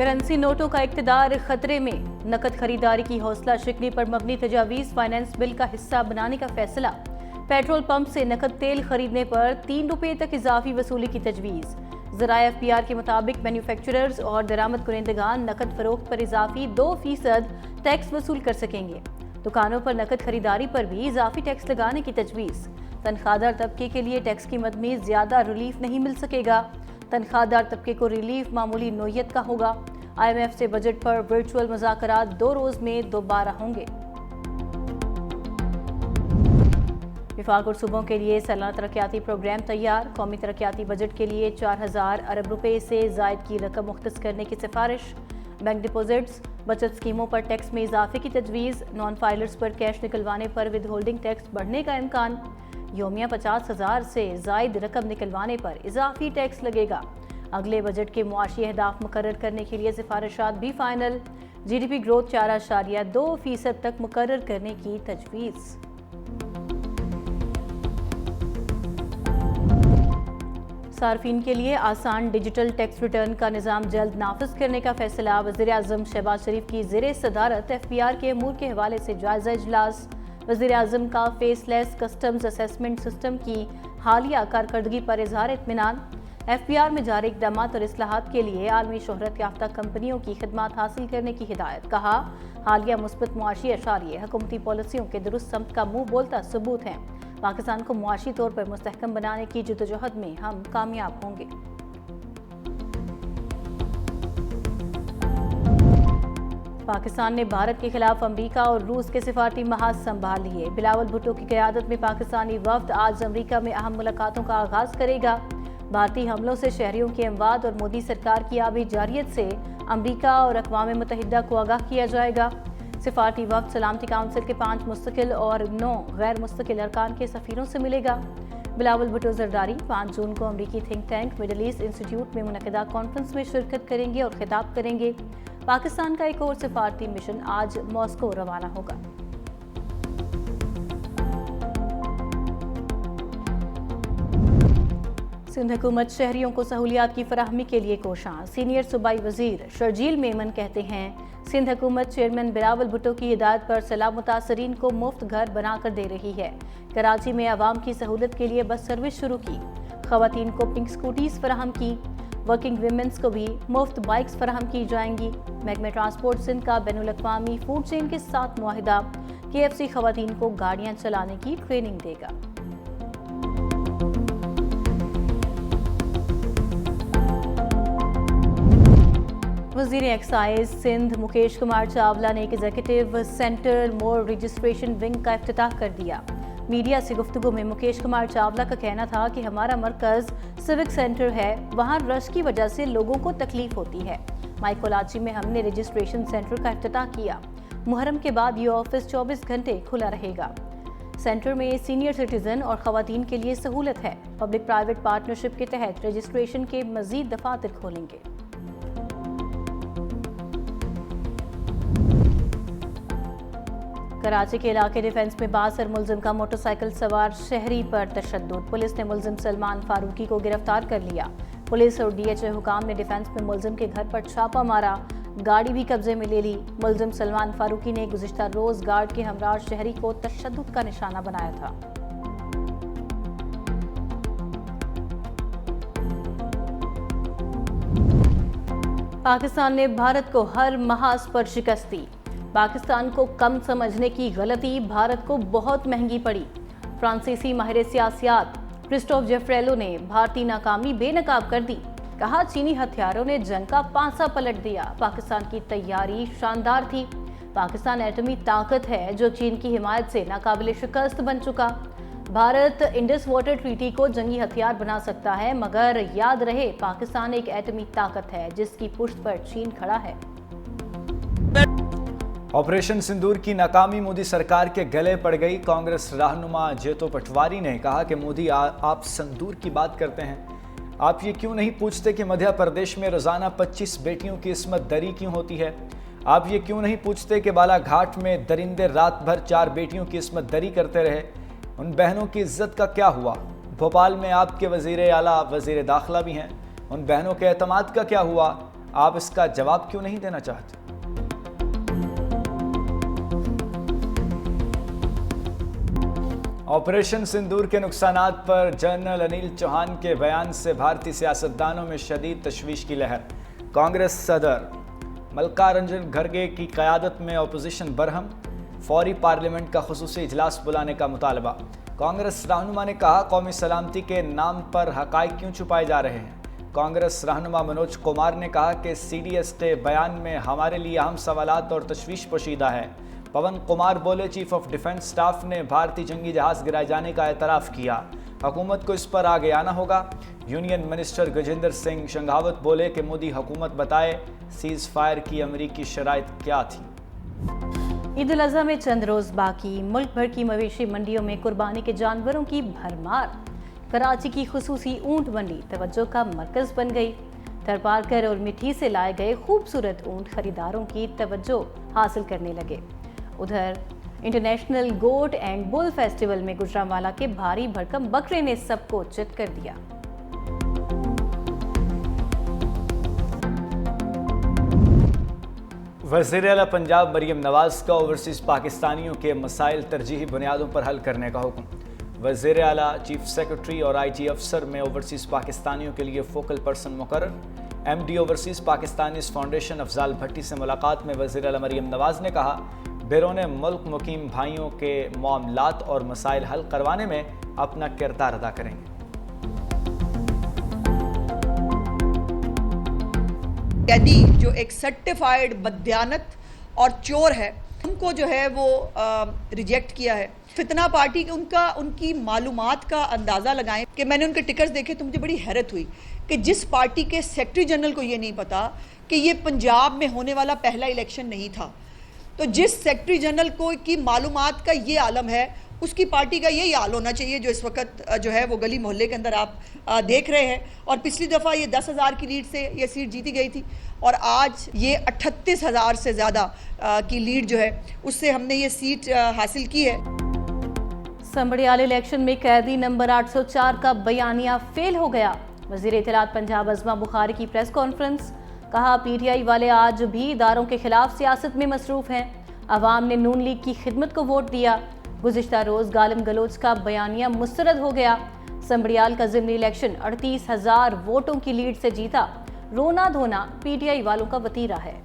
Currency नोटों का इक़्तिदार खतरे में, नकद खरीदारी की हौसला शिकनी पर मबनी तजावीज़ फाइनेंस बिल का हिस्सा बनाने का फैसला। पेट्रोल पंप से नकद तेल खरीदने पर 3 रुपये तक इजाफी वसूली की तजवीज़। ज़राए FPR के मुताबिक मैन्युफैक्चरर्स और दरामद कुनिंदगान नकद फरोख्त पर इजाफी 2% टैक्स वसूल कर सकेंगे। दुकानों पर नकद खरीदारी पर भी इजाफी टैक्स लगाने की तजवीज़। तनख्वाहदार तबके के लिए टैक्स की मद में ज़्यादा रिलीफ नहीं मिल सकेगा। तनख्वाहदार तबके को रिलीफ मामूली नोयत का होगा। IMF से बजट पर वर्चुअल मुज़ाकरात 2 रोज़ में दोबारा होंगे। विफाक और सूबों के लिए सालाना तरक्याती प्रोग्राम तैयार। कौमी तरक्याती बजट के लिए 4000 अरब रुपए से ज़ायद की रकम मुख्तस करने की सिफारिश। बैंक डिपॉजिट्स, बचत स्कीमों पर टैक्स में इजाफे की तजवीज़। नॉन फाइलर्स पर कैश निकलवाने पर विद होल्डिंग टैक्स बढ़ने का इम्कान। योमिया 50,000 से ज़ायद रकम निकलवाने पर इजाफी टैक्स लगेगा। अगले बजट के मुआशी अहदाफ मुकर्रर करने के लिए सिफारिशात भी फाइनल। GDP ग्रोथ 4.2% तक मुकर्रर करने की तजवीज़। सार्फिन के लिए आसान डिजिटल टैक्स रिटर्न का निज़ाम जल्द नाफिज करने का फैसला। वज़ीर आज़म शहबाज शरीफ की ज़ेरे सदारत FPR के अमूर के हवाले से जायज़ा इजलास। वज़ीर आज़म का फेसलेस कस्टम्स असेसमेंट सिस्टम की हालिया कारकर्दगी पर इज़हार इत्मीनान। FPR में जारी इक़दामात और इस्लाहात के लिए आलमी शोहरत याफ्ता कंपनियों की खिदमात हासिल करने की हिदायत। कहा, हालिया मुस्बत मुआशी अशारिये हुकूमती पॉलिसियों के दुरुस्त समत का मुँह बोलता सबूत हैं। पाकिस्तान को मुआशी तौर पर मुस्तहकम बनाने की जद्दोजहद में हम कामयाब होंगे। पाकिस्तान ने भारत के खिलाफ अमरीका और रूस के सिफारती महाज संभाल लिए। बिलावल भुट्टो की क़यादत में पाकिस्तानी वफ्द आज अमरीका में अहम मुलाकातों का आगाज करेगा। भारतीय हमलों से शहरियों की अमवात और मोदी सरकार की आबी जारियत से अमरीका और अक़वाम मुत्तहिदा को आगाह किया जाएगा। सिफारती वफ्द सलामती काउंसिल के 5 मुस्तकिल और 9 गैर मुस्तकिल अरकान के सफ़ीरों से मिलेगा। बिलावल भुट्टो जरदारी 5 जून को अमरीकी think tank middle east institute में मुनक़दा कॉन्फ्रेंस में शिरकत करेंगे और खिताब करेंगे। पाकिस्तान का एक और सिफारती मिशन आज मॉस्को रवाना होगा। सिंध हुकूमत शहरियों को सहूलियात की फराहमी के लिए कोशां। सीनियर सूबाई वजीर शर्जील मेमन कहते हैं, सिंध हुकूमत चेयरमैन बिलावल भुट्टो की हिदायत पर सैलाब मुतासरीन को मुफ्त घर बनाकर दे रही है। कराची में आवाम की सहूलत के लिए बस सर्विस शुरू की। खवातीन को पिंक स्कूटीज फराहम की। वर्किंग विमेंस को भी मुफ्त बाइक्स फराहम की जाएंगी। महकमे ट्रांसपोर्ट सिंध का बैनुल अक़वामी फूड चेन के साथ मुआहिदा। KFC खवातीन को गाड़ियाँ चलाने की ट्रेनिंग देगा। वज़ीर एक्साइज सिंध मुकेश कुमार चावला ने एक एग्जीक्यूटिव सेंटर मोर रजिस्ट्रेशन विंग का इफ्तिताह कर दिया। मीडिया से गुफ्तगू में मुकेश कुमार चावला का कहना था कि हमारा मरकज़ सिविक सेंटर है, वहाँ रश की वजह से लोगों को तकलीफ होती है। माइकोलाची में हमने रजिस्ट्रेशन सेंटर का इफ्तिताह किया। मुहर्रम के बाद ये ऑफिस 24 घंटे खुला रहेगा। सेंटर में सीनियर सिटीजन और खवातीन के लिए सहूलत है। पब्लिक प्राइवेट पार्टनरशिप के तहत रजिस्ट्रेशन के मज़ीद दफातर खोलेंगे। कराची के इलाके डिफेंस में बासर मुलजिम का मोटरसाइकिल सवार शहरी पर तशद्दुद। पुलिस ने मुलजिम सलमान फारूकी को गिरफ्तार कर लिया। पुलिस और DHA हुकाम ने डिफेंस में मुलजिम के घर पर छापा मारा, गाड़ी भी कब्जे में ले ली। मुलजिम सलमान फारूकी ने गुज़िश्ता रोज गार्ड के हमराह शहरी को तशद्दुद का निशाना बनाया था। पाकिस्तान ने भारत को हर महाज पर शिकस्त दी। पाकिस्तान को कम समझने की गलती भारत को बहुत महंगी पड़ी। फ्रांसीसी माहिर सियासियात क्रिस्टोफ जेफ्रेलो ने भारतीय नाकामी बेनकाब कर दी। कहा, चीनी हथियारों ने जंग का पांसा पलट दिया। पाकिस्तान की तैयारी शानदार थी। पाकिस्तान एटमी ताकत है जो चीन की हिमायत से नाकाबिले शिकस्त बन चुका। भारत इंडस वाटर ट्रीटी को जंगी हथियार बना सकता है, मगर याद रहे पाकिस्तान एक एटमी ताकत है जिसकी पुष्ट पर चीन खड़ा है। ऑपरेशन सिंदूर की नाकामी मोदी सरकार के गले पड़ गई। कांग्रेस रहनुमा जेतो पटवारी ने कहा कि मोदी आप संदूर की बात करते हैं, आप ये क्यों नहीं पूछते कि मध्य प्रदेश में रोजाना 25 बेटियों की इस्मत दरी क्यों होती है? आप ये क्यों नहीं पूछते कि बालाघाट में दरिंदे रात भर 4 बेटियों की इस्मत दरी करते रहे? उन बहनों की इज्जत का क्या हुआ? भोपाल में आपके वजीर आला वजीर दाखिला भी हैं, उन बहनों के एतमाद का क्या हुआ? آپ اس کا جواب کیوں نہیں دینا چاہتے؟ آپریشن سندور کے نقصانات پر جنرل انیل چوہان کے بیان سے بھارتی سیاستدانوں میں شدید تشویش کی لہر۔ کانگریس صدر ملکارنجن کھڑگے کی قیادت میں اپوزیشن برہم، فوری پارلیمنٹ کا خصوصی اجلاس بلانے کا مطالبہ۔ کانگریس رہنما نے کہا قومی سلامتی کے نام پر حقائق کیوں چھپائے جا رہے ہیں۔ کانگریس رہنما منوج کمار نے کہا کہ سی ڈی ایس کے بیان میں ہمارے لیے اہم سوالات اور تشویش پوشیدہ ہے۔ پون کمار بولے چیف آف ڈیفنس سٹاف نے بھارتی جنگی جہاز گرائے جانے کا اعتراف کیا، حکومت کو اس پر آگے آنا ہوگا۔ یونین منسٹر گجیندر سنگھ شنگھاوت بولے کہ مودی حکومت بتائے سیز فائر کی امریکی شرائط کیا تھی۔ عید الاضحیٰ میں چند روز باقی، ملک بھر کی مویشی منڈیوں میں قربانی کے جانوروں کی بھرمار۔ کراچی کی خصوصی اونٹ منڈی توجہ کا مرکز بن گئی۔ تھرپارکر اور مٹھی سے لائے گئے خوبصورت اونٹ خریداروں کی توجہ حاصل کرنے لگے۔ ادھر international got and bill festival میں گجرانوالہ کے بھاری بھرکم بکرے نے سب کو چت کر دیا۔ وزیر اعلیٰ پنجاب مریم نواز کا اوورسیز پاکستانیوں کے مسائل ترجیحی بنیادوں پر حل کرنے کا حکم۔ وزیر اعلیٰ، چیف سیکرٹری اور آئی ٹی افسر میں اوورسیز پاکستانیوں کے لیے فوکل پرسن مقرر۔ M D overseas Pakistanis foundation Afzal Bhatti سے ملاقات میں وزیر اعلیٰ مریم نواز نے کہا بیرون ملک مقیم بھائیوں کے معاملات اور مسائل حل کروانے میں اپنا کردار ادا کریں گے۔ قیدی جو ایک سرٹیفائیڈ بددیانت اور چور ہے، ان کو جو ہے وہ ریجیکٹ کیا ہے۔ فتنہ پارٹی ان کی معلومات کا اندازہ لگائیں کہ میں نے ان کے ٹکٹس دیکھے تو مجھے بڑی حیرت ہوئی کہ جس پارٹی کے سیکرٹری جنرل کو یہ نہیں پتا کہ یہ پنجاب میں ہونے والا پہلا الیکشن نہیں تھا، تو جس سیکرٹری جنرل کو کی معلومات کا یہ عالم ہے، اس کی پارٹی کا یہی حال ہونا چاہیے جو اس وقت جو ہے وہ گلی محلے کے اندر آپ دیکھ رہے ہیں۔ اور پچھلی دفعہ یہ 10,000 کی لیڈ سے یہ سیٹ جیتی گئی تھی، اور آج یہ 38,000 سے زیادہ کی لیڈ جو ہے اس سے ہم نے یہ سیٹ حاصل کی ہے۔ سمبڑیال الیکشن میں قیدی نمبر 804 کا بیانیہ فیل ہو گیا۔ وزیر اطلاعات پنجاب عظمہ بخاری کی پریس کانفرنس، کہا پی ٹی آئی والے آج بھی اداروں کے خلاف سیاست میں مصروف ہیں، عوام نے نون لیگ کی خدمت کو ووٹ دیا۔ گزشتہ روز گالم گلوچ کا بیانیہ مسترد ہو گیا۔ سمبڑیال کا ضمنی الیکشن 38,000 ووٹوں کی لیڈ سے جیتا، رونا دھونا پی ٹی آئی والوں کا وتیرہ ہے۔